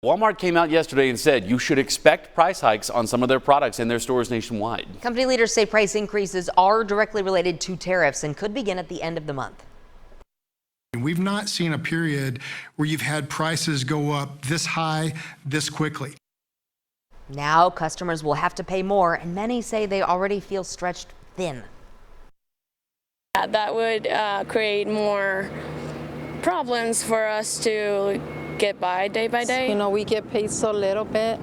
Walmart came out yesterday and said you should expect price hikes on some of their products in their stores nationwide. Company leaders say price increases are directly related to tariffs and could begin at the end of the month. We've not seen a period where you've had prices go up this high, this quickly. Now customers will have to pay more, and many say they already feel stretched thin. That would create more problems for us to get by day by day. You know, we get paid so little bit,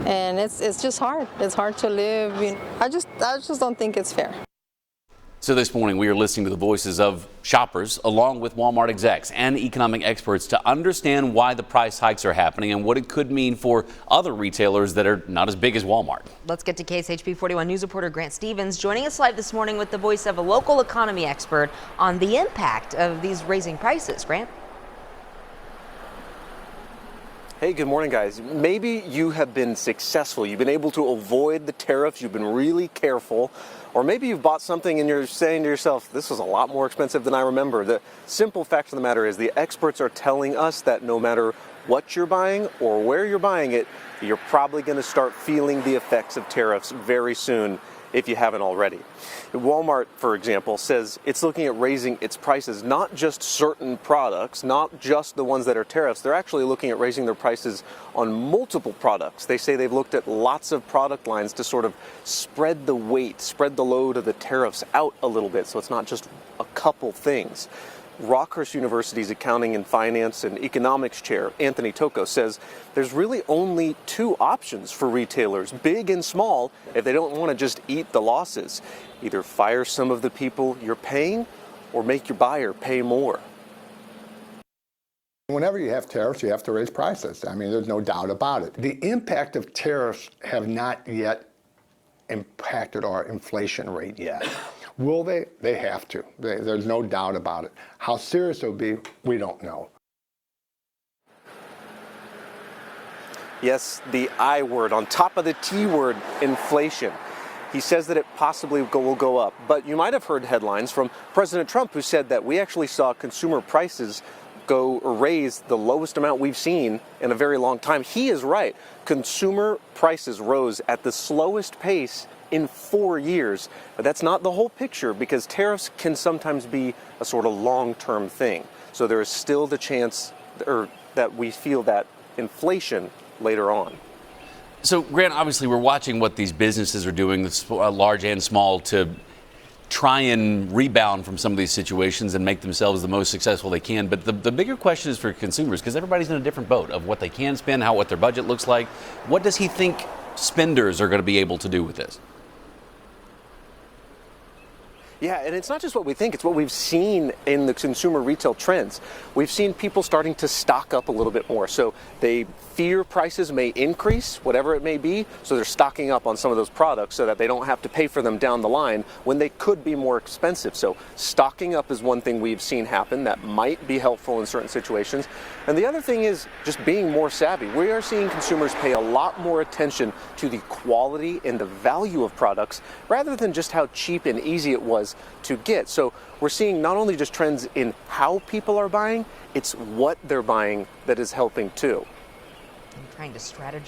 and it's just hard. It's hard to live. I just don't think it's fair. So this morning we are listening to the voices of shoppers along with Walmart execs and economic experts to understand why the price hikes are happening and what it could mean for other retailers that are not as big as Walmart. Let's get to KSHP 41 News reporter Grant Stevens joining us live this morning with the voice of a local economy expert on the impact of these raising prices. Grant? Hey, good morning, guys. Maybe you have been successful. You've been able to avoid the tariffs. You've been really careful. Or maybe you've bought something and you're saying to yourself, this was a lot more expensive than I remember. The simple fact of the matter is the experts are telling us that no matter what you're buying or where you're buying it, you're probably going to start feeling the effects of tariffs very soon if you haven't already. Walmart, for example, says it's looking at raising its prices, not just certain products, not just the ones that are tariffs. They're actually looking at raising their prices on multiple products. They say they've looked at lots of product lines to sort of spread the weight, spread the load of the tariffs out a little bit, so it's not just a couple things. Rockhurst University's accounting and finance and economics chair, Anthony Tocco, says there's really only two options for retailers, big and small, if they don't want to just eat the losses. Either fire some of the people you're paying or make your buyer pay more. Whenever you have tariffs, you have to raise prices. I mean, there's no doubt about it. The impact of tariffs have not yet impacted our inflation rate yet. Will they? They have to. There's no doubt about it. How serious it'll be, we don't know. Yes, the I word on top of the T word, inflation. He says that it possibly will go up. But you might have heard headlines from President Trump who said that we actually saw consumer prices go or raise the lowest amount we've seen in a very long time. He is right. Consumer prices rose at the slowest pace in 4 years. But that's not the whole picture because tariffs can sometimes be a sort of long-term thing. So there is still the chance that we feel that inflation later on. So Grant, obviously we're watching what these businesses are doing, large and small, to try and rebound from some of these situations and make themselves the most successful they can. But the bigger question is for consumers, because everybody's in a different boat of what they can spend, what their budget looks like. What does he think spenders are going to be able to do with this? Yeah, and it's not just what we think, it's what we've seen in the consumer retail trends. We've seen people starting to stock up a little bit more. So they fear prices may increase, whatever it may be, so they're stocking up on some of those products so that they don't have to pay for them down the line when they could be more expensive. So stocking up is one thing we've seen happen that might be helpful in certain situations. And the other thing is just being more savvy. We are seeing consumers pay a lot more attention to the quality and the value of products rather than just how cheap and easy it was to get. So we're seeing not only just trends in how people are buying, it's what they're buying that is helping too. I'm trying to strategize.